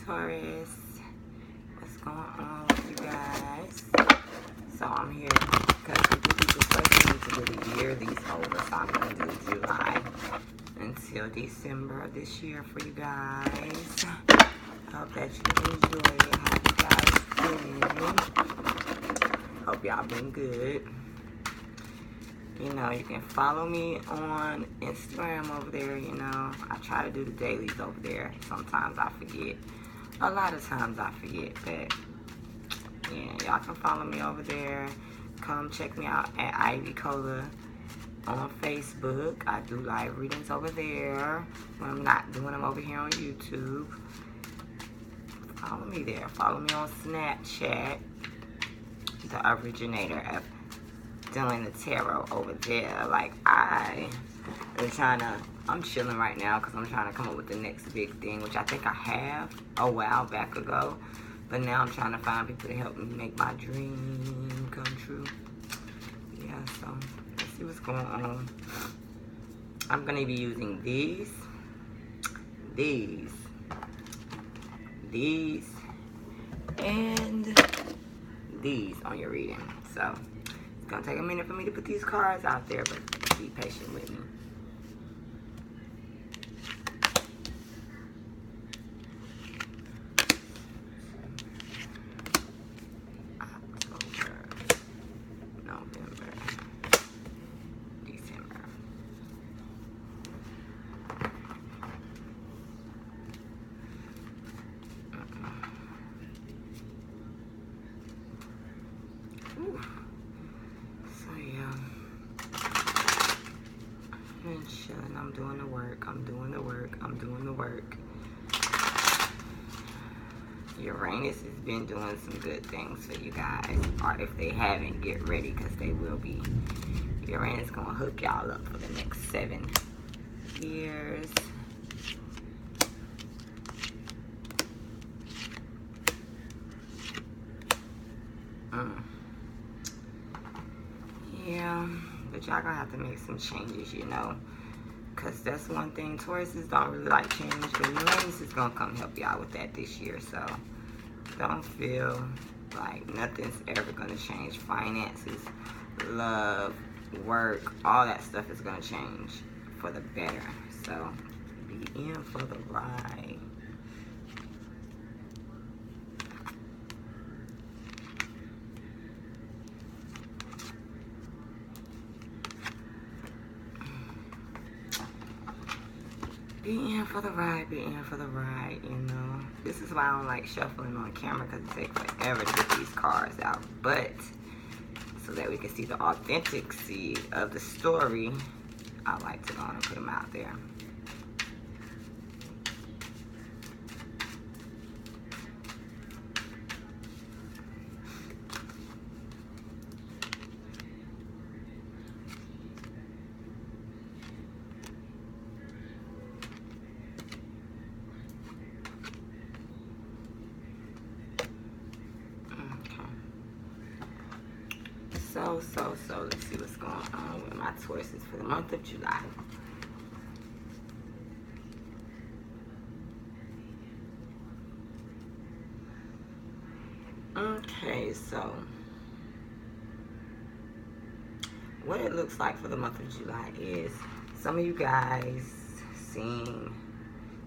Taurus, what's going on with you guys? So I'm here because people requested me to do the yearlies over, so I'm going to do July until December of this year for you guys. I hope that you enjoy it. How you guys doing? Hope y'all been good. You know, you can follow me on Instagram over there, you know. I try to do the dailies over there. Sometimes I forget. A lot of times I forget, but yeah, y'all can follow me over there. Come check me out at Ivy Cola on Facebook. I do live readings over there when I'm not doing them over here on YouTube. Follow me there. Follow me on Snapchat, the originator of doing the tarot over there. Like, I'm chilling right now because I'm trying to come up with the next big thing, which I think I have a while back ago, but now I'm trying to find people to help me make my dream come true. Yeah, so let's see what's going on. I'm gonna be using these, and these on your reading. So it's gonna take a minute for me to put these cards out there, but be patient with me. October, November, December. Ooh. So yeah, I'm chilling. I'm doing the work. Uranus has been doing some good things for you guys, or if they haven't, get ready because they will be. Uranus gonna hook y'all up for the next 7 years. Yeah, but y'all gonna have to make some changes, you know, because that's one thing. Tauruses don't really like change, but Uranus is gonna come help y'all with that this year. So don't feel like nothing's ever gonna change. Finances, love, work, all that stuff is gonna change for the better. So be in for the ride. Be in for the ride, you know. This is why I don't like shuffling on camera, because it takes forever to get these cards out. But so that we can see the authenticity of the story, I like to go on and put them out there. So let's see what's going on with my Tauruses for the month of July. Okay, so what it looks like for the month of July is some of you guys seem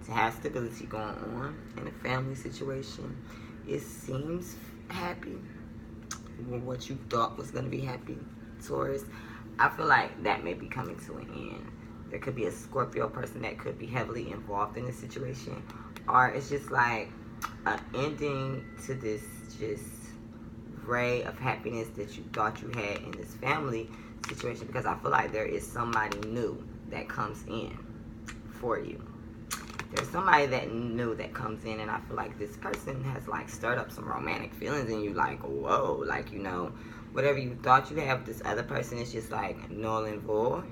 to have stability going on in a family situation. It seems happy. What you thought was going to be happy, Taurus, I feel like that may be coming to an end. There could be a Scorpio person that could be heavily involved in this situation, or it's just like an ending to this just ray of happiness that you thought you had in this family situation, because I feel like there is somebody new that comes in for you. There's somebody that new that comes in, and I feel like this person has like stirred up some romantic feelings in you, like, whoa, like, you know, whatever you thought you had with this other person is just like null and void.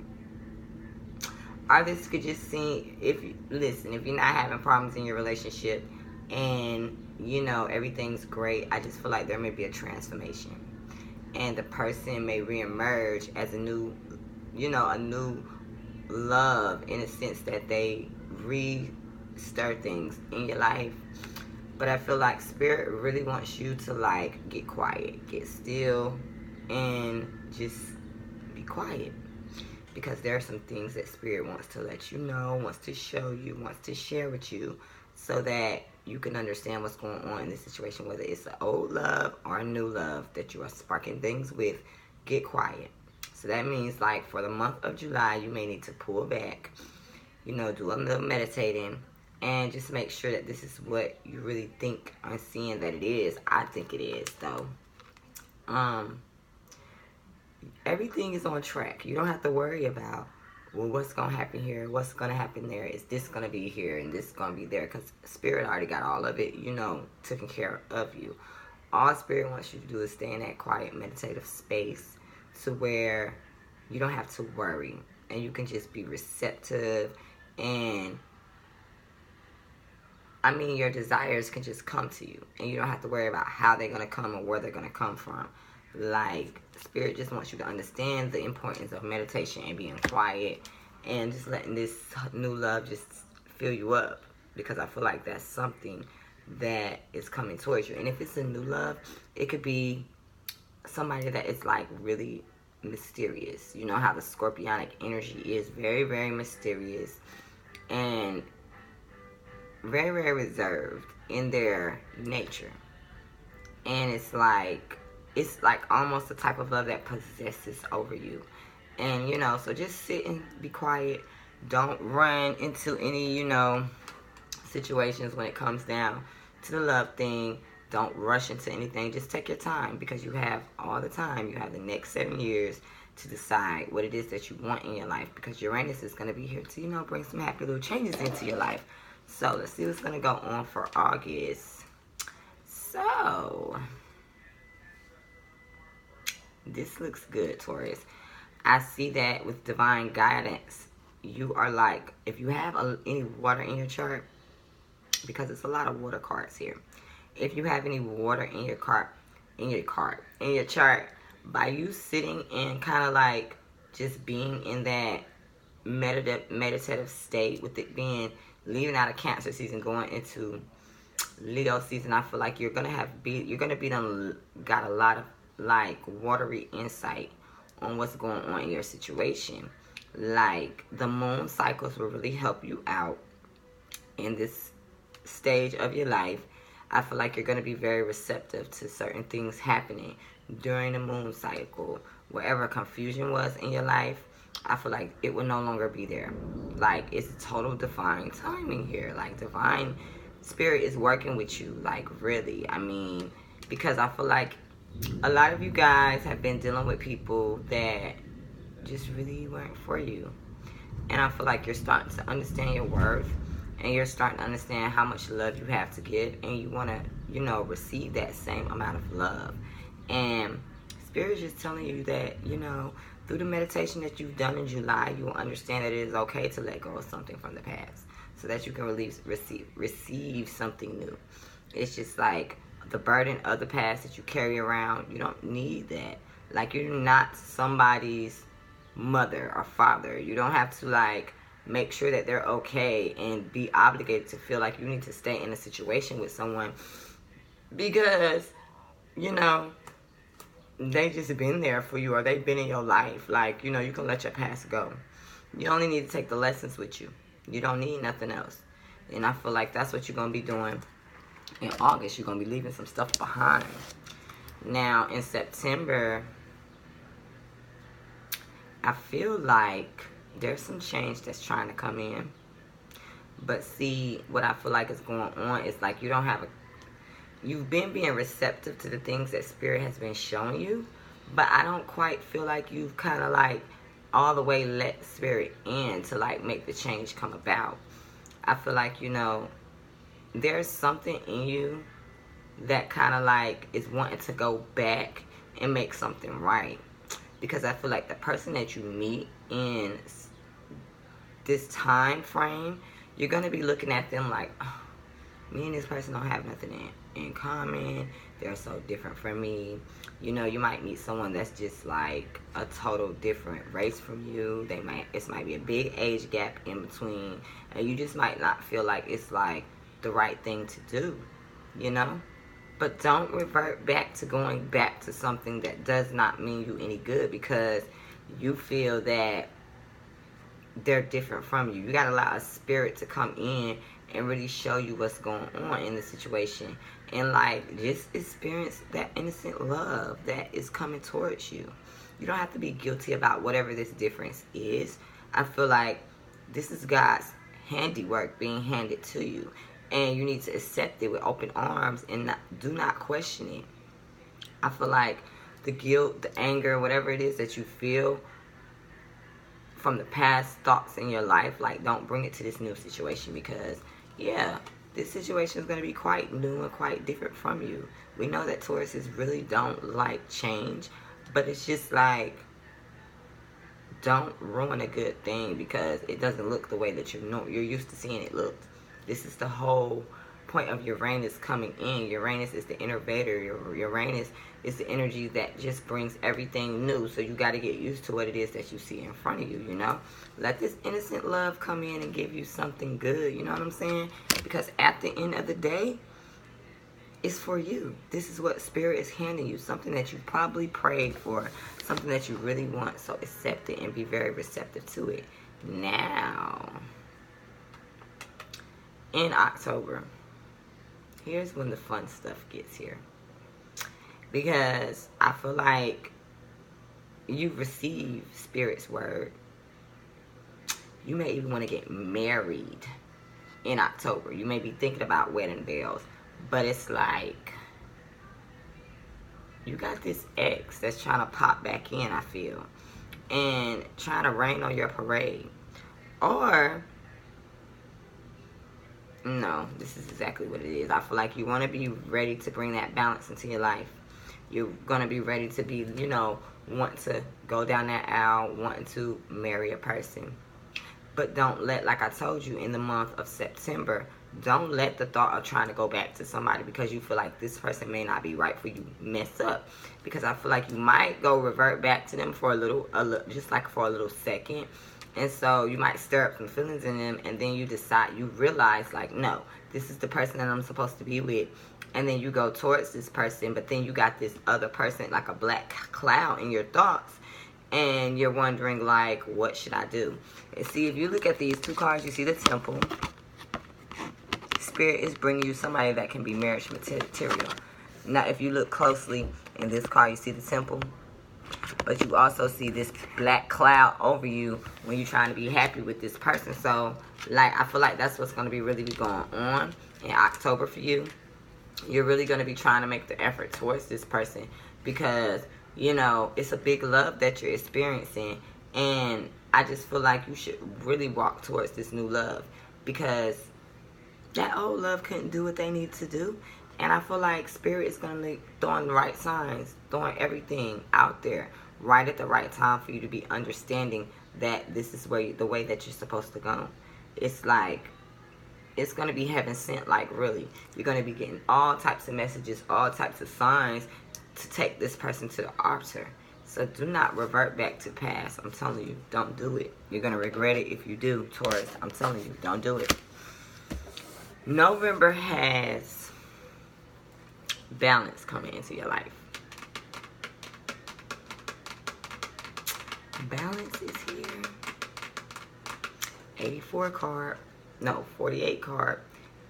Or this could just seem, if you're not having problems in your relationship and, you know, everything's great, I just feel like there may be a transformation. And the person may reemerge as a new, you know, a new love, in a sense that they stir things in your life. But I feel like Spirit really wants you to like get quiet, get still, and just be quiet. Because there are some things that Spirit wants to let you know, wants to show you, wants to share with you, so that you can understand what's going on in this situation, whether it's an old love or a new love that you are sparking things with. Get quiet. So that means like for the month of July, you may need to pull back, do a little meditating, and just make sure that this is what you really think or seeing that it is. I think it is, though. Everything is on track. You don't have to worry about, well, what's going to happen here, what's going to happen there, is this going to be here and this going to be there, because Spirit already got all of it, taken care of you. All Spirit wants you to do is stay in that quiet, meditative space to where you don't have to worry, and you can just be receptive, and your desires can just come to you, and you don't have to worry about how they're going to come or where they're going to come from. Like, Spirit just wants you to understand the importance of meditation and being quiet and just letting this new love just fill you up, because I feel like that's something that is coming towards you. And if it's a new love, it could be somebody that is like really mysterious. You know how the scorpionic energy is very, very mysterious and very, very reserved in their nature. And it's like almost the type of love that possesses over you. And, so just sit and be quiet. Don't run into any, situations when it comes down to the love thing. Don't rush into anything. Just take your time, because you have all the time. You have the next 7 years to decide what it is that you want in your life, because Uranus is going to be here to, bring some happy little changes into your life. So let's see what's going to go on for August. So this looks good, Taurus. I see that with divine guidance, you are like, if you have any water in your chart, because it's a lot of water cards here. If you have any water in your chart, by you sitting and kind of like just being in that meditative state, with it being leaving out of Cancer season, going into Leo season, I feel like you're gonna got a lot of like watery insight on what's going on in your situation. Like, the moon cycles will really help you out in this stage of your life. I feel like you're going to be very receptive to certain things happening during the moon cycle. Wherever confusion was in your life, I feel like it will no longer be there. Like, it's total divine timing here. Like, divine Spirit is working with you, like, really. Because I feel like a lot of you guys have been dealing with people that just really weren't for you. And I feel like you're starting to understand your worth, and you're starting to understand how much love you have to give, and you want to, receive that same amount of love. And Spirit is just telling you that, through the meditation that you've done in July, you will understand that it is okay to let go of something from the past, so that you can receive something new. It's just like the burden of the past that you carry around, you don't need that. Like, you're not somebody's mother or father. You don't have to like make sure that they're okay and be obligated to feel like you need to stay in a situation with someone because they just been there for you, or they've been in your life. Like, you can let your past go. You only need to take the lessons with you. You don't need nothing else. And I feel like that's what you're going to be doing in August. You're going to be leaving some stuff behind. Now, in September, I feel like there's some change that's trying to come in. But see, what I feel like is going on is like you've been being receptive to the things that Spirit has been showing you, but I don't quite feel like you've kind of like all the way let Spirit in to like make the change come about. I feel like, there's something in you that kind of like is wanting to go back and make something right. Because I feel like the person that you meet in this time frame, you're going to be looking at them like, oh, me and this person don't have nothing in common. They're so different from me. You might meet someone that's just like a total different race from you. It might be a big age gap in between. And you just might not feel like it's like the right thing to do. you know? But don't revert back to going back to something that does not mean you any good because you feel that they're different from you. You got to allow a spirit to come in and really show you what's going on in the situation. And, like, just experience that innocent love that is coming towards you. You don't have to be guilty about whatever this difference is. I feel like this is God's handiwork being handed to you. And you need to accept it with open arms and do not question it. I feel like the guilt, the anger, whatever it is that you feel from the past thoughts in your life, like, don't bring it to this new situation because, yeah, this situation is going to be quite new and quite different from you. We know that Tauruses really don't like change, but it's just like, don't ruin a good thing because it doesn't look the way that you're used to seeing it look. This is the whole point of Uranus coming in. Uranus is the innovator. Uranus is the energy that just brings everything new. So you got to get used to what it is that you see in front of you, you know. Let this innocent love come in and give you something good, you know what I'm saying? Because at the end of the day, it's for you. This is what Spirit is handing you. Something that you probably prayed for. Something that you really want. So accept it and be very receptive to it. Now, in October, here's when the fun stuff gets here. Because I feel like you receive Spirit's word. You may even want to get married in October. You may be thinking about wedding bells. But it's like, you got this ex that's trying to pop back in, I feel. And trying to rain on your parade. Or, no, this is exactly what it is. I feel like you want to be ready to bring that balance into your life. You're going to be ready to be, you know, want to go down that aisle, wanting to marry a person. But don't let, like I told you, in the month of September, don't let the thought of trying to go back to somebody because you feel like this person may not be right for you mess up. Because I feel like you might go revert back to them for a little, just like for a little second. And so you might stir up some feelings in them, and then you decide, you realize, like, no, this is the person that I'm supposed to be with. And then you go towards this person, but then you got this other person, like a black cloud in your thoughts. And you're wondering, like, what should I do? And see, if you look at these two cards, you see the Temple. Spirit is bringing you somebody that can be marriage material. Now, if you look closely in this card, you see the Temple. But you also see this black cloud over you when you're trying to be happy with this person. So, like, I feel like that's what's going to be really going on in October for you. You're really going to be trying to make the effort towards this person because, you know, it's a big love that you're experiencing. And I just feel like you should really walk towards this new love because that old love couldn't do what they need to do. And I feel like Spirit is going to be throwing the right signs, throwing everything out there right at the right time for you to be understanding that this is where the way that you're supposed to go. It's like, it's going to be heaven sent, like, really. You're going to be getting all types of messages, all types of signs to take this person to the altar. So do not revert back to past. I'm telling you, don't do it. You're going to regret it if you do, Taurus. I'm telling you, don't do it. November has balance coming into your life. Balance is here. 84 card. No, 48 card.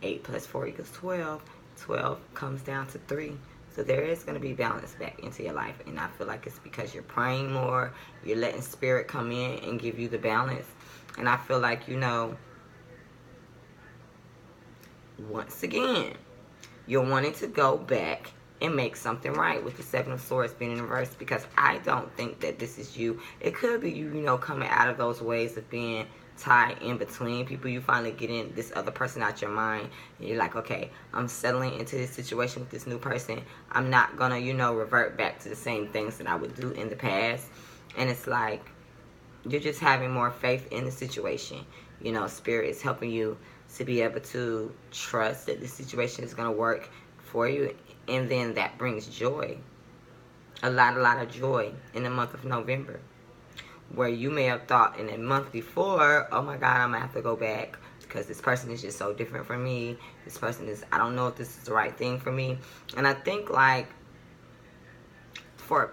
8 plus 4 equals 12. 12 comes down to 3. So there is going to be balance back into your life. And I feel like it's because you're praying more. You're letting Spirit come in and give you the balance. And I feel like, you know, once again, you're wanting to go back and make something right with the 7 of Swords being in reverse, because I don't think that this is you. It could be you, you know, coming out of those ways of being tied in between people. You finally get in this other person out your mind, and you're like, okay, I'm settling into this situation with this new person. I'm not gonna, you know, revert back to the same things that I would do in the past. And it's like, you're just having more faith in the situation. You know, Spirit is helping you to be able to trust that the situation is going to work for you. And then that brings joy. A lot of joy in the month of November. Where you may have thought in the month before, oh my God, I'm going to have to go back because this person is just so different from me. This person is, I don't know if this is the right thing for me. And I think like for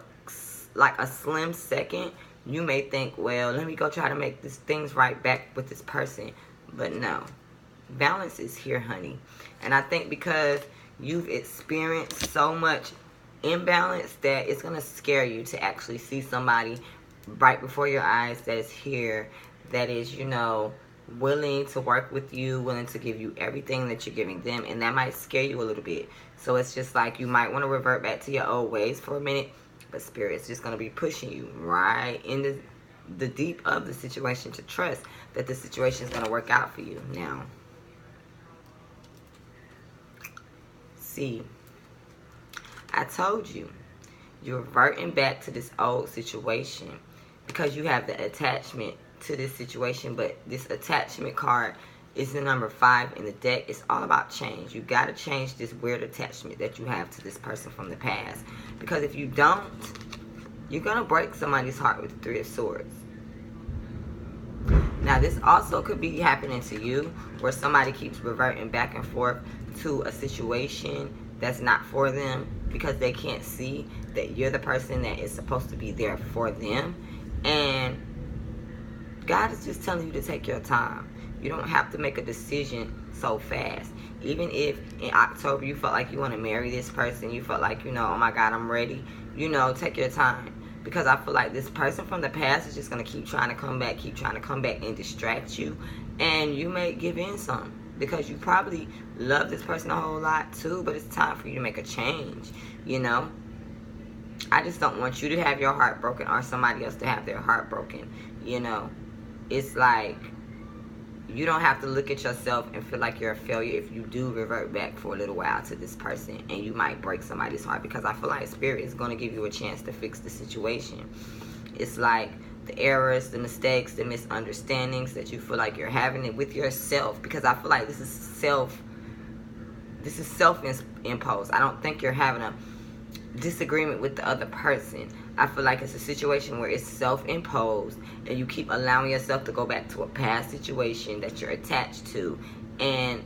like a slim second, you may think, well, let me go try to make these things right back with this person. But no, balance is here, honey. And I think because you've experienced so much imbalance that it's going to scare you to actually see somebody right before your eyes that is here, that is, you know, willing to work with you, willing to give you everything that you're giving them. And that might scare you a little bit. So it's just like you might want to revert back to your old ways for a minute. But Spirit's just going to be pushing you right in the deep of the situation to trust that the situation is going to work out for you. Now, see, I told you, you're reverting back to this old situation because you have the attachment to this situation. But this attachment card is the number 5 in the deck. It's all about change. You got to change this weird attachment that you have to this person from the past. Because if you don't, you're going to break somebody's heart with the 3 of Swords. Now, this also could be happening to you where somebody keeps reverting back and forth to a situation that's not for them because they can't see that you're the person that is supposed to be there for them. And God is just telling you to take your time. You don't have to make a decision so fast. Even if in October you felt like you want to marry this person, you felt like, you know, oh my God, I'm ready. You know, take your time. Because I feel like this person from the past is just going to keep trying to come back, and distract you. And you may give in some. Because you probably love this person a whole lot too, but it's time for you to make a change, you know. I just don't want you to have your heart broken or somebody else to have their heart broken, you know. It's like you don't have to look at yourself and feel like you're a failure if you do revert back for a little while to this person, and you might break somebody's heart, because I feel like Spirit is going to give you a chance to fix the situation. It's like the errors, the mistakes, the misunderstandings that you feel like you're having it with yourself, because I feel like this is self-imposed. I don't think you're having a disagreement with the other person. I feel like it's a situation where it's self-imposed and you keep allowing yourself to go back to a past situation that you're attached to, and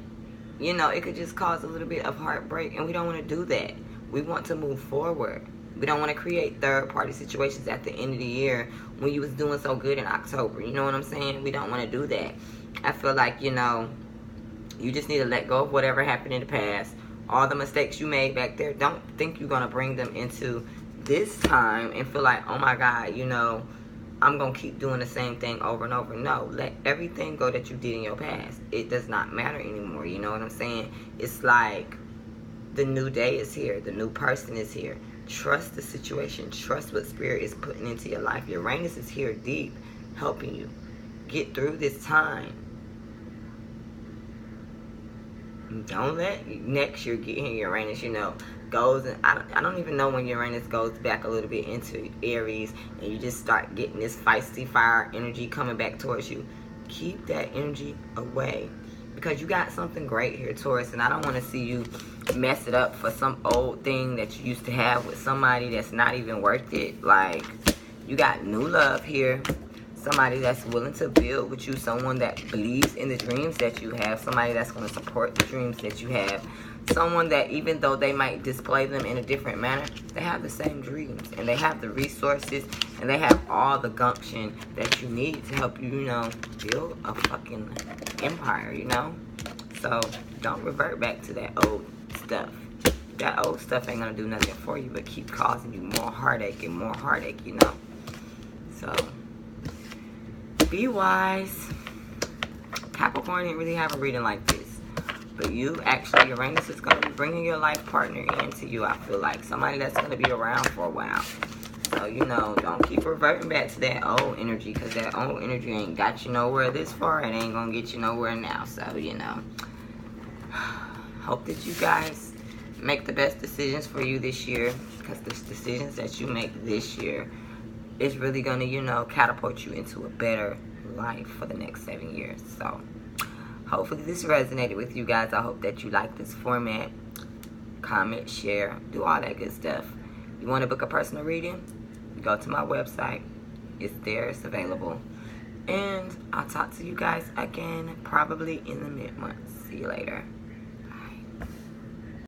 you know, it could just cause a little bit of heartbreak, and we don't want to do that. We want to move forward. We don't want to create third-party situations at the end of the year when you was doing so good in October. You know what I'm saying? We don't want to do that. I feel like, you know, you just need to let go of whatever happened in the past. All the mistakes you made back there, don't think you're going to bring them into this time and feel like, oh my God, you know, I'm going to keep doing the same thing over and over. No, let everything go that you did in your past. It does not matter anymore. You know what I'm saying? It's like the new day is here. The new person is here. Trust the situation. Trust what Spirit is putting into your life. Uranus is here deep, helping you get through this time. Don't let next year get here, Uranus, you know, goes, and I don't even know when Uranus goes back a little bit into Aries and you just start getting this feisty fire energy coming back towards you. Keep that energy away, because you got something great here, Taurus, and I don't want to see you mess it up for some old thing that you used to have with somebody that's not even worth it. Like, you got new love here. Somebody that's willing to build with you, someone that believes in the dreams that you have, somebody that's going to support the dreams that you have, someone that even though they might display them in a different manner, they have the same dreams, and they have the resources, and they have all the gumption that you need to help you, you know, build a fucking empire, you know. So don't revert back to that old stuff. That old stuff ain't going to do nothing for you but keep causing you more heartache and more heartache, you know. So be wise. Capricorn didn't really have a reading like this, but you actually, Uranus is going to be bringing your life partner into you. I feel like somebody that's going to be around for a while. So, you know, don't keep reverting back to that old energy, because that old energy ain't got you nowhere this far. It ain't going to get you nowhere now. So, you know, hope that you guys make the best decisions for you this year, because the decisions that you make this year is really going to, you know, catapult you into a better life for the next 7 years. So hopefully this resonated with you guys. I hope that you like this format. Comment, share, do all that good stuff. You want to book a personal reading? Go to my website. It's there. It's available. And I'll talk to you guys again probably in the mid-months. See you later.